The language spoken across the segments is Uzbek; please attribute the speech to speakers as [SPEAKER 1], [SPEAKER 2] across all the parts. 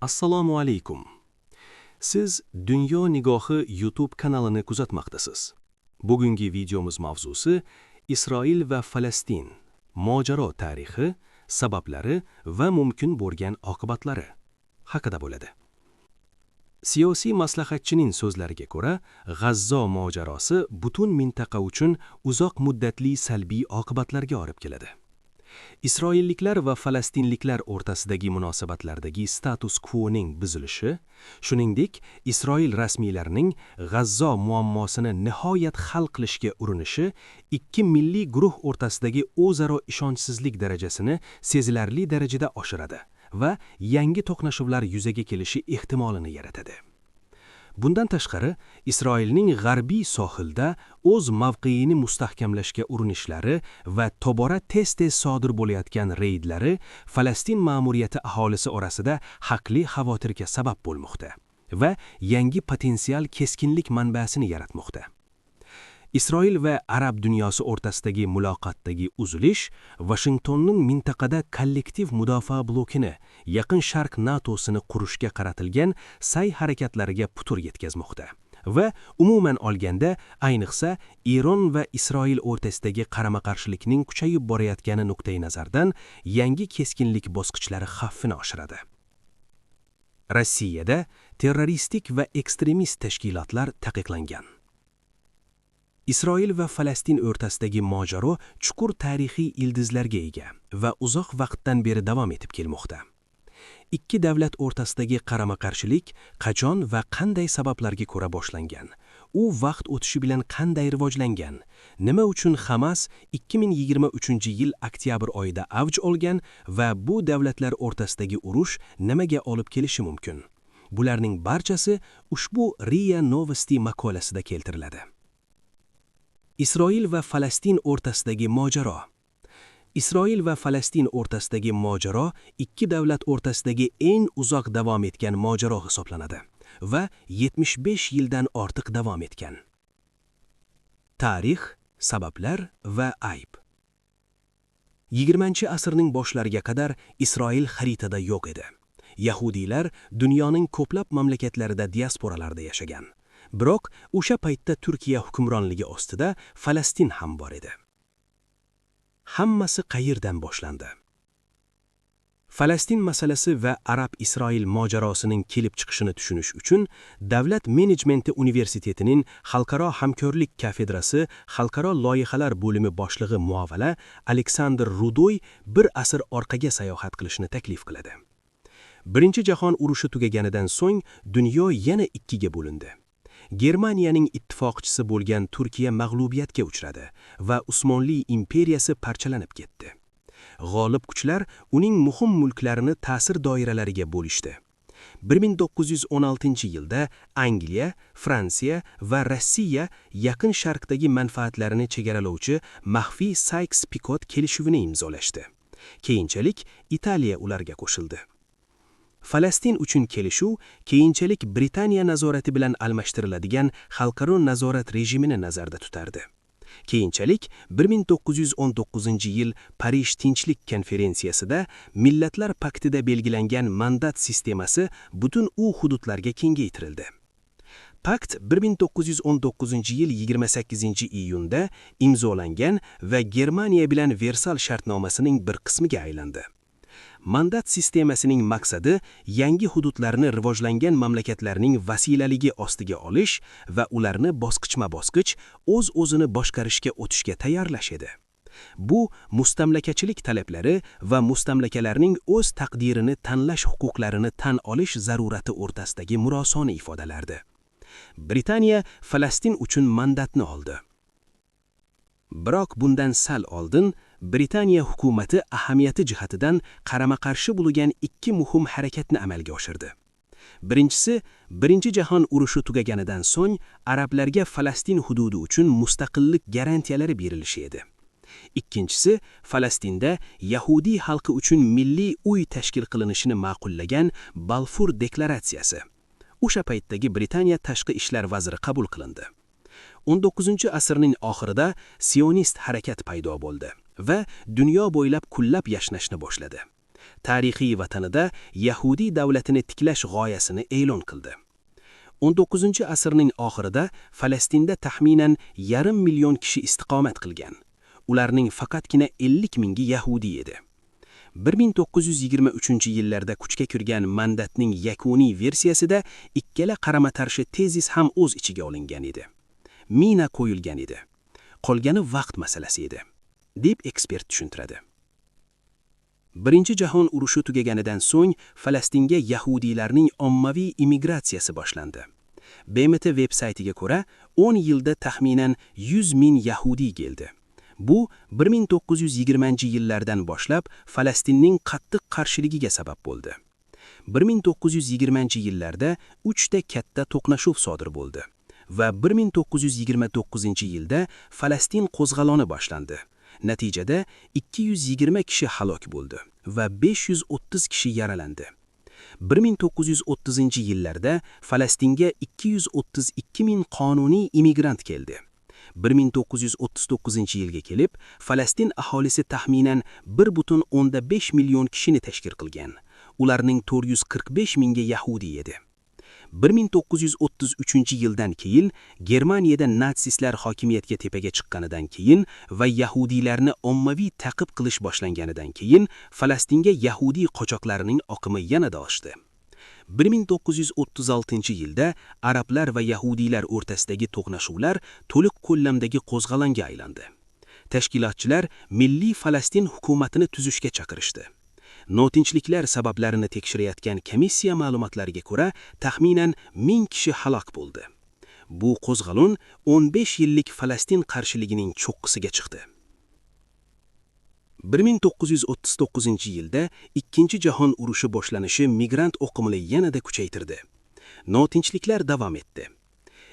[SPEAKER 1] Assalomu alaykum. Siz Dunyo nigohi YouTube kanalini kuzatmoqdasiz. Bugungi videomiz mavzusi Isroil va Falastin, mojaro tarixi, sabablari va mumkin bo'lgan oqibatlari haqida bo'ladi. Siyosiy maslahatchining so'zlariga ko'ra, G'azzo mojarosi butun mintaqa uchun uzoq muddatli salbiy oqibatlarga olib keladi. Isroilliklar va falastinliklar o'rtasidagi munosabatlardagi status quoning buzilishi, shuningdek, Isroil rasmiylarining G'azzo muammosini nihoyat hal qilishga urinishi ikki milliy guruh o'rtasidagi o'zaro ishonchsizlik darajasini sezilarli darajada oshiradi va yangi to'qnashuvlar yuzaga kelishi ehtimolini yaratadi. Bundan tashqari, Isroilning g'arbiy sohilda o'z mavqeini mustahkamlashga urinishlari va tobora tez-tez sodir bo'layotgan reydlari Falastin ma'muriyati aholisi orasida haqli xavotirga sabab bo'lmoqda va yangi potensial keskinlik manbasini yaratmoqda. Isroil va arab dunyosi o'rtasidagi muloqotdagi uzilish Washingtonning mintaqada kollektiv mudofaa blokini, Yaqin Sharq NATOsini qurishga qaratilgan sa'y harakatlariga putur yetkazmoqda va umuman olganda, ayniqsa Eron va Isroil o'rtasidagi qarama-qarshilikning kuchayib borayotgani nuqtai nazardan yangi keskinlik bosqichlari xavfini oshiradi. Rossiyada terroristik va ekstremist tashkilotlar taqiqlangan. Isroil va Falastin o'rtasidagi mojaro chuqur tarixiy ildizlarga ega va uzoq vaqtdan beri davom etib kelmoqda. Ikki davlat o'rtasidagi qarama-qarshilik qachon va qanday sabablarga ko'ra boshlangan? U vaqt o'tishi bilan qanday rivojlangan? Nima uchun Hamas 2023-yil oktyabr oyida avj olgan va bu davlatlar o'rtasidagi urush nimaga olib kelishi mumkin? Bularning barchasi ushbu RIA Novosti maqolasida keltiriladi. Isroil va Falastin o'rtasidagi mojaro. Isroil va Falastin o'rtasidagi mojaro ikki davlat o'rtasidagi eng uzoq davom etgan mojaro hisoblanadi va 75 yildan ortiq davom etgan. Tarix, sabablar va ayb. 20-asrning boshlariga qadar Isroil xaritada yo'q edi. Yahudiylar dunyoning ko'plab mamlakatlarida diasporalarda yashagan. Biroq o'sha paytda Turkiya hukmronligi ostida Falastin ham bor edi. Hammasi qayerdan boshlandi? Falastin masalasi va Arab-Isroil mojarosining kelib chiqishini tushunish uchun Davlat menejmenti universitetining xalqaro hamkorlik kafedrasi xalqaro loyihalar bo'limi boshlig'i muavvala Aleksandr Rudoy bir asr orqaga sayohat qilishni taklif qiladi. Birinchi jahon urushi tugaganidan so'ng dunyo yana ikkiga bo'lindi. Germaniyaning ittifoqchisi bo'lgan Turkiya mag'lubiyatga uchradi va Usmonli imperiyasi parchalanib ketdi. G'olib kuchlar uning muhim mulklarini ta'sir doiralariga bo'lishdi. 1916-yilda Angliya, Fransiya va Rossiya Yaqin Sharqdagi manfaatlarini chegaralovchi maxfiy Sykes-Picot kelishuvini imzolashdi. Keyinchalik Italiya ularga qo'shildi. Falastin uchun kelishuv keyinchalik Britaniya nazorati bilan almashtiriladigan xalqaro nazorat rejimini nazarda tutardi. Keyinchalik 1919-yil Parij tinchlik konferensiyasida Millatlar paktida belgilangan mandat sistemasi butun u hududlarga kengaytirildi. Pakt 1919-yil 28-iyunda imzolangan va Germaniya bilan Versal shartnomasining bir qismiga aylandi. Mandat sistemasining maqsadi yangi hududlarni rivojlangan mamlakatlarning vasilaligi ostiga olish va ularni bosqichma-bosqich o'z-o'zini boshqarishga o'tishga tayyorlash edi. Bu mustamlakachilik talablari va mustamlakalarning o'z taqdirini tanlash huquqlarini tan olish zarurati o'rtasidagi murosani ifodalardi. Britaniya Falastin uchun mandatni oldi. Biroq bundan sal oldin Britaniya hukumati ahamiyati jihatidan qarama-qarshi bo'lgan ikki muhim harakatni amalga oshirdi. Birinchisi, Birinchi jahon urushi tugaganidan so'ng arablarga Falastin hududi uchun mustaqillik garantiyalari berilishi edi. Ikkinchisi, Falastinda Yahudiy xalqi uchun milliy uy tashkil qilinishini ma'qullagan Balfour deklaratsiyasi. O'sha paytdagi Britaniya tashqi ishlar vaziri qabul qilindi. 19-asrning oxirida sionist harakat paydo bo'ldi va dunyo bo'ylab kullab yashnashni boshladi. tarixiy vatanida Yahudiy davlatini tiklash g'oyasini e'lon qildi. 19-asrning oxirida Falastinda taxminan 500 million kishi istiqomat qilgan. Ularning faqatgina 50 mingi Yahudiy edi. 1923-yillarda kuchga kirgan mandatning yakuniy versiyasida ikkala qarama-qarshi tezis ham o'z ichiga olingan edi. Mina qo'yilgan edi. Qolgani vaqt masalasi edi, deb ekspert tushuntiradi. Birinchi jahon urushi tugaganidan so'ng Falastinga yahudiylarning ommaviy immigratsiyasi boshlandi. BMT veb-saytiga ko'ra, 10 yilda taxminan 100 ming yahudiy keldi. Bu 1920-yillardan boshlab Falastinning qattiq qarshiligiga sabab bo'ldi. 1920-yillarda 3 ta katta to'qnashuv sodir bo'ldi va 1929-yilda Falastin qo'zg'aloni boshlandi. Natijada 220 kishi halok bo'ldi va 530 kishi yaralandi. 1930-yillarda Falastinga 232 ming qonuniy immigrant keldi. 1939-yilga kelib, Falastin aholisi taxminan 1,5 million kishini tashkil qilgan. Ularning 445 mingi Yahudiy edi. 1933-yildan keyin Germaniyada natsistlar hokimiyatga tepaga chiqqanidan keyin va yahudiylarni ommaviy ta'qib qilish boshlanganidan keyin Falastinga yahudiy qochoqlarining oqimi yanada oshdi. 1936-yilda arablar va yahudiylar o'rtasidagi to'qnashuvlar to'liq ko'lamdagi qo'zg'alonga aylandi. Tashkilotchilar Milliy Falastin hukumatini tuzishga chaqirishdi. Notinchliklar sabablarini tekshirayotgan komissiya ma'lumotlariga ko'ra, taxminan 1000 kishi halok bo'ldi. Bu qo'zg'alon 15 yillik Falastin qarshiligining cho'qqisiga chiqdi. 1939-yilda Ikkinchi jahon urushi boshlanishi migrant oqimini yanada kuchaytirdi. Notinchliklar davom etdi.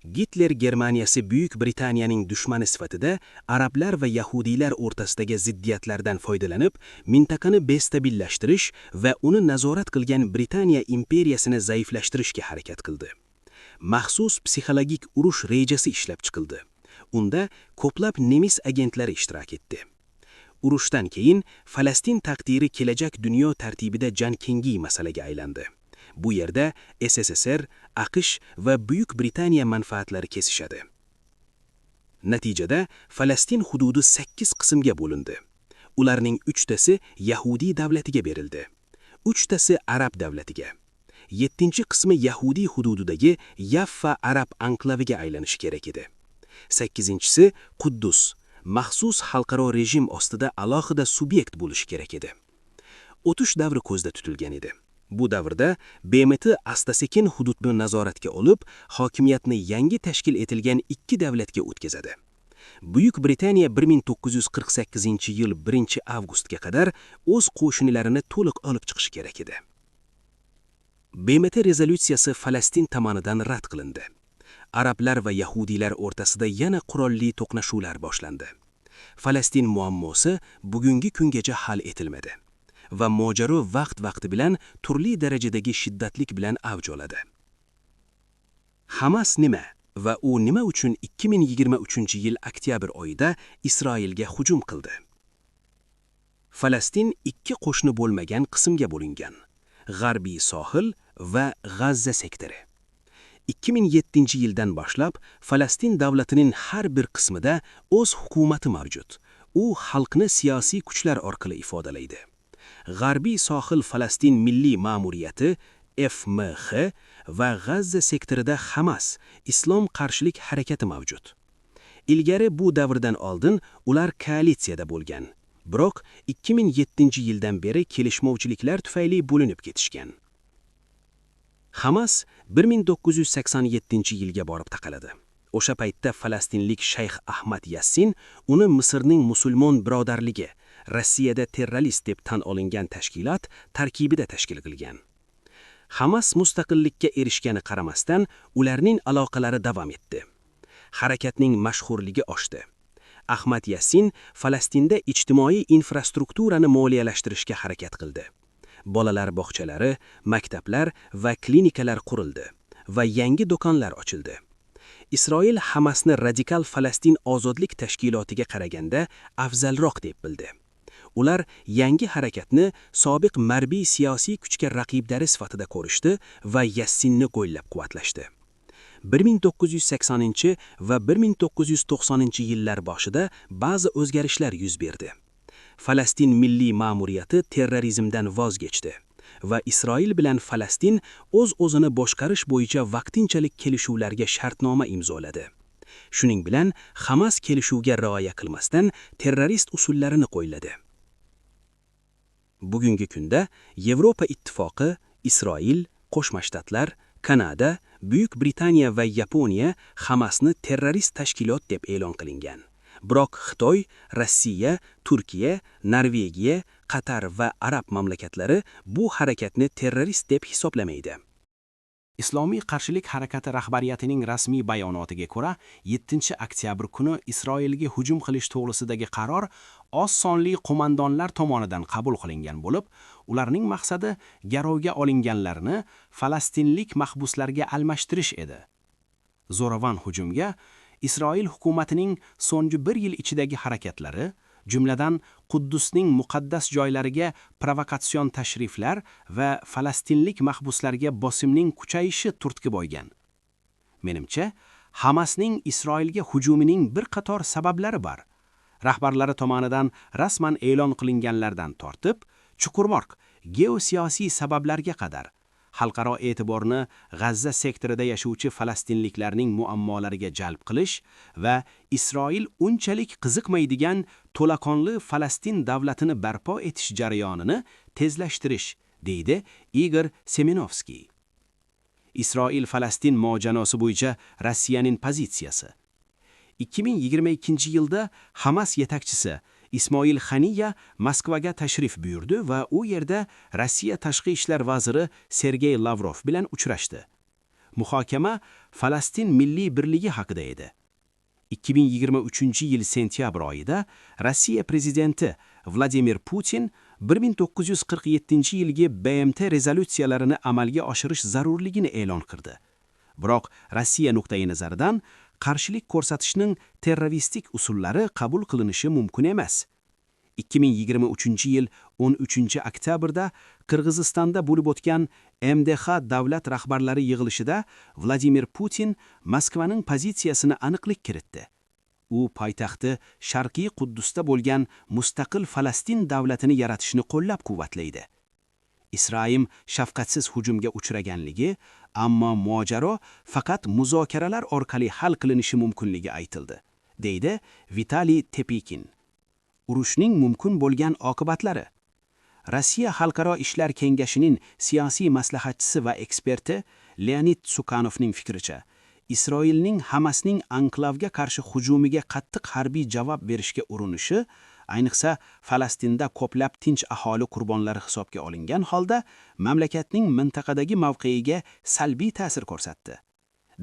[SPEAKER 1] Gitler Germaniyasi Buyuk Britaniyaning dushmani sifatida arablar va yahudiylar o'rtasidagi ziddiyatlardan foydalanib, mintaqani destabilizlashtirish va uni nazorat qilgan Britaniya imperiyasini zaiflashtirishga harakat qildi. Maxsus psixologik urush rejasi ishlab chiqildi. Unda ko'plab nemis agentlari ishtirok etdi. Urushdan keyin Falastin taqdiri kelajak dunyo tartibida jankengiy masalaga aylandi. Bu yerda SSSR, AQSh va Buyuk Britaniya manfaatlari kesishadi. Natijada Falastin hududi 8 qismga bo'lindi. Ularning 3tasi Yahudiy davlatiga berildi. 3tasi Arab davlatiga. 7-qismi Yahudiy hududidagi Yaffa Arab anklaviga aylanishi kerak edi. 8-si Quddus, maxsus xalqaro rejim ostida alohida subyekt bo'lishi kerak edi. O'tish davri ko'zda tutilgan edi. Bu davrda BMT asta-sekin hududni nazoratga olib, hokimiyatni yangi tashkil etilgan 2 davlatga o'tkazadi. Buyuk Britaniya 1948-yil 1-avgustga qadar o'z qo'shinlarini to'liq olib chiqishi kerak edi. BMT rezolyutsiyasi Falastin tomonidan rad qilindi. Arablar va yahudiylar o'rtasida yana qurolli to'qnashuvlar boshlandi. Falastin muammosi bugungi kungacha hal etilmadi va mojaro vaqt-vaqti bilan turli darajadagi shiddatlik bilan avj oladi. Hamas nima va u nima uchun 2023-yil oktyabr oyida Isroilga hujum qildi? Falastin 2 qo'shni bo'lmagan qismga bo'lingan: G'arbiy sohil va G'azza sektori. 2007-yildan boshlab Falastin davlatining har bir qismida o'z hukumati mavjud. U xalqni siyosiy kuchlar orqali ifodalaydi. G'arbiy sohil Falastin milliy ma'muriyati FMH va G'azza sektorida Hamas islom qarshilik harakati mavjud. Ilgari bu davrdan oldin ular koalitsiyada bo'lgan. Biroq 2007-yildan beri kelishmovchiliklar tufayli bo'linib ketishgan. Hamas 1987-yilga borib taqaladi. O'sha paytda falastinlik Shayx Ahmad Yassin uni Misrning musulmon birodarligi, Rossiyada terrorist deb tan olingan tashkilot tarkibida tashkil qilgan. Hamas mustaqillikka erishgani qaramasdan, ularning aloqalari davom etdi. Harakatning mashhurligi oshdi. Ahmad Yassin Falastinda ijtimoiy infrastrukturani moliyalashtirishga harakat qildi. Bolalar bog'chalari, maktablar va klinikalar qurildi va yangi do'konlar ochildi. Isroil Hamasni radikal Falastin ozodlik tashkilotiga qaraganda afzalroq deb bildi. Ular yangi harakatni sobiq marbiy siyosiy kuchga raqibdari sifatida ko'rishdi va Yassinni qo'llab-quvvatlashdi. 1980 va 1990 yillar boshida ba'zi o'zgarishlar yuz berdi. Falastin milliy ma'muriyati terrorizmdan voz kechdi va Isroil bilan Falastin o'z-o'zini boshqarish bo'yicha vaqtinchalik kelishuvlarga shartnoma imzoladi. Shuning bilan Hamas kelishuvga rioya qilmasdan terrorist usullarini qo'lladi. Bugungi kunda Yevropa ittifoqi, Isroil, Qo'shma Shtatlar, Kanada, Buyuk Britaniya va Yaponiya Hamasni terrorist tashkilot deb e'lon qilingan. Biroq Xitoy, Rossiya, Turkiya, Norvegiya, Qatar va arab mamlakatlari bu harakatni terrorist deb hisoblamaydi.
[SPEAKER 2] Islomiy qarshilik harakati rahbariyatining rasmiy bayonotiga ko'ra, 7-oktyabr kuni Isroilga hujum qilish to'g'risidagi qaror oz sonli qo'mondonlar tomonidan qabul qilingan bo'lib, ularning maqsadi garovga olinganlarni falastinlik mahbuslarga almashtirish edi. Zo'ravon hujumga Isroil hukumatining so'nggi 1 yil ichidagi harakatlari, jumladan Quddusning muqaddas joylariga provokatsion tashriflar va falastinlik mahbuslarga bosimning kuchayishi turtki bo'lgan. Menimcha, Hamasning Isroilga hujumining bir qator sabablari bor. Rahbarlari tomonidan rasman e'lon qilinganlardan tortib, chuqurroq geosiyosiy sabablarga qadar xalqaro e'tiborni G'azza sektorida yashovchi falastinliklarning muammolariga jalb qilish va Isroil unchalik qiziqmaydigan to'laqonli Falastin davlatini barpo etish jarayonini tezlashtirish, deydi Igor Semenovskiy. Isroil-Falastin mojanosi bo'yicha Rossiyaning pozitsiyasi. 2022-yilda Hamas yetakchisi Ismoil Xaniya Moskvaga tashrif buyurdi va u yerda Rossiya tashqi ishlar vaziri Sergey Lavrov bilan uchrashdi. Muhokama Falastin milliy birligi haqida edi. 2023-yil sentyabr oyida Rossiya prezidenti Vladimir Putin 1947-yilgi BMT rezolyutsiyalarini amalga oshirish zarurligini e'lon qildi. Biroq Rossiya nuqtai nazaridan qarshilik ko'rsatishning terroristik usullari qabul qilinishi mumkin emas. 2023-yil 13-oktyabrda Qirg'izistonda bo'lib o'tgan MDH davlat rahbarlari yig'ilishida Vladimir Putin Moskvaning pozitsiyasini aniqlik kiritdi. U poytaxti Sharqiy Quddusda bo'lgan mustaqil Falastin davlatini yaratishni qo'llab-quvvatlaydi. Isroil shafqatsiz hujumga uchraganligi, ammo mojaro faqat muzokaralar orqali hal qilinishi mumkinligi aytildi, deydi Vitaliy Tepikin. Urushning mumkin bo'lgan oqibatlari. Rossiya Xalqaro ishlar kengashining siyosiy maslahatchisi va eksperti Leonid Sukanovning fikricha, Isroilning Hamasning anklavga qarshi hujumiga qattiq harbiy javob berishga urinishi, ayniqsa Falastinda ko'plab tinch aholi qurbonlari hisobga olingan holda, mamlakatning mintaqadagi mavqeiga salbiy ta'sir ko'rsatdi.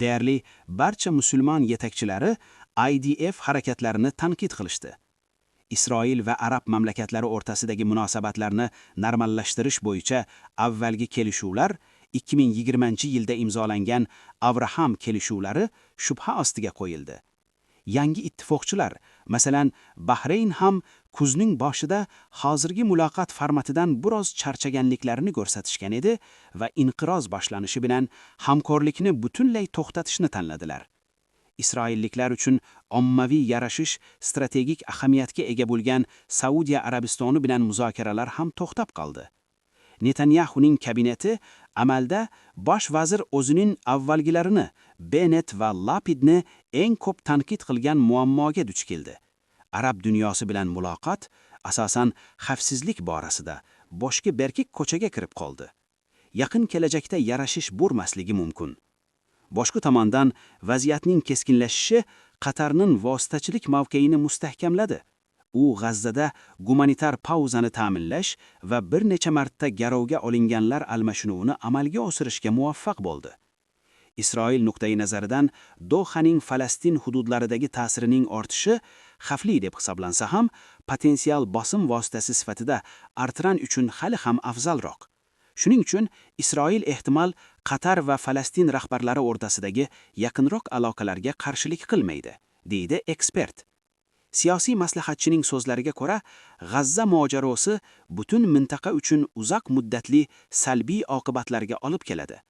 [SPEAKER 2] Deyarli barcha musulmon yetakchilari IDF harakatlarini tanqid qilishdi. Isroil va arab mamlakatlari o'rtasidagi munosabatlarni normallashtirish bo'yicha avvalgi kelishuvlar 2020-yilda imzolangan Abraham kelishuvlari shubha ostiga qo'yildi. Yangi ittifoqchilar, masalan, Bahrayn ham kuzning boshida hozirgi muloqot formatidan biroz charchaganliklarini ko'rsatishgan edi va inqiroz boshlanishi bilan hamkorlikni butunlay to'xtatishni tanladilar. Isroilliklar uchun ommaviy yarashish strategik ahamiyatga ega bo'lgan Saudiya Arabistoni bilan muzokaralar ham to'xtab qoldi. Netanyahuning kabineti amalda bosh vazir o'zining avvalgilarini Bennett va Lapidni eng ko'p tanqid qilgan muammoga duch keldi. Arab dunyosi bilan muloqot asosan xavfsizlik borasida boshqa berkik ko'chaga kirib qoldi. Yaqin kelajakda yarashish bo'lmasligi mumkin. Boshqa tomondan vaziyatning keskinlashishi Qatarning vositachilik mavqeini mustahkamladi. U G'azzada gumanitar pauzani ta'minlash va bir necha marta garovga olinganlar almashinuvini amalga oshirishga muvaffaq bo'ldi. Isroil nuqtai nazaridan Dohaning Falastin hududlaridagi ta'sirining ortishi xavfli deb hisoblansa ham, potensial bosim vositasi sifatida Artran uchun hali ham afzalroq. Shuning uchun Isroil ehtimol Qatar va Falastin rahbarlari o'rtasidagi yaqinroq aloqalarga qarshilik qilmaydi, deydi ekspert. Siyosiy maslahatchining so'zlariga ko'ra, G'azza mojarosi butun mintaqa uchun uzoq muddatli salbiy oqibatlarga olib keladi.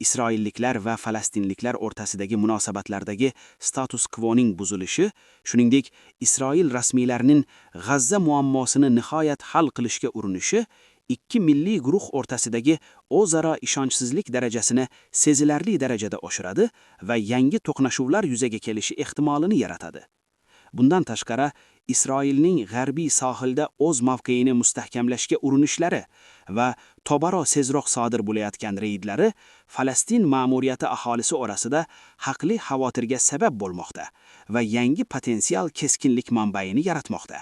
[SPEAKER 2] Isroilliklar va falastinliklar o'rtasidagi munosabatlardagi status quoning buzilishi, shuningdek, Isroil rasmiylarining G'azza muammosini nihoyat hal qilishga urinishi ikki milliy guruh o'rtasidagi o'zaro ishonchsizlik darajasini sezilarli darajada oshiradi va yangi to'qnashuvlar yuzaga kelishi ehtimolini yaratadi. Bundan tashqari, Isroilning g'arbiy sohilda o'z mavqeini mustahkamlashga urinishlari va tobora tezroq sodir bo'layotgan reydlari Falastin ma'muriyati aholisi orasida haqli xavotirga sabab bo'lmoqda va yangi potensial keskinlik manbaini yaratmoqda.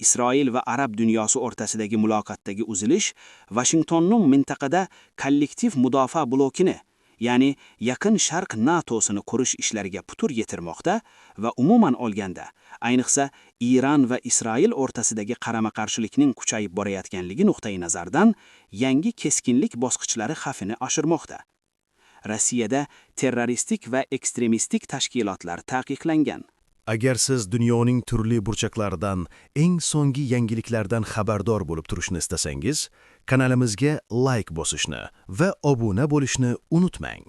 [SPEAKER 2] Isroil va arab dunyosi o'rtasidagi muloqotdagi uzilish Washingtonning mintaqada kollektiv mudofaa blokini, ya'ni Yaqin Sharq NATOsini qurish ishlariga putur yetirmoqda va umuman olganda, ayniqsa Iran va Isroil o'rtasidagi qarama-qarshilikning kuchayib borayotganligi nuqtai nazardan yangi keskinlik bosqichlari xavfini oshirmoqda. Rossiyada terroristik va ekstremistik tashkilotlar taqiqlangan.
[SPEAKER 3] Agar siz dunyoning turli burchaklaridan eng so'nggi yangiliklardan xabardor bo'lib turishni istasangiz, kanalimizga like bosishni va obuna bo'lishni unutmang.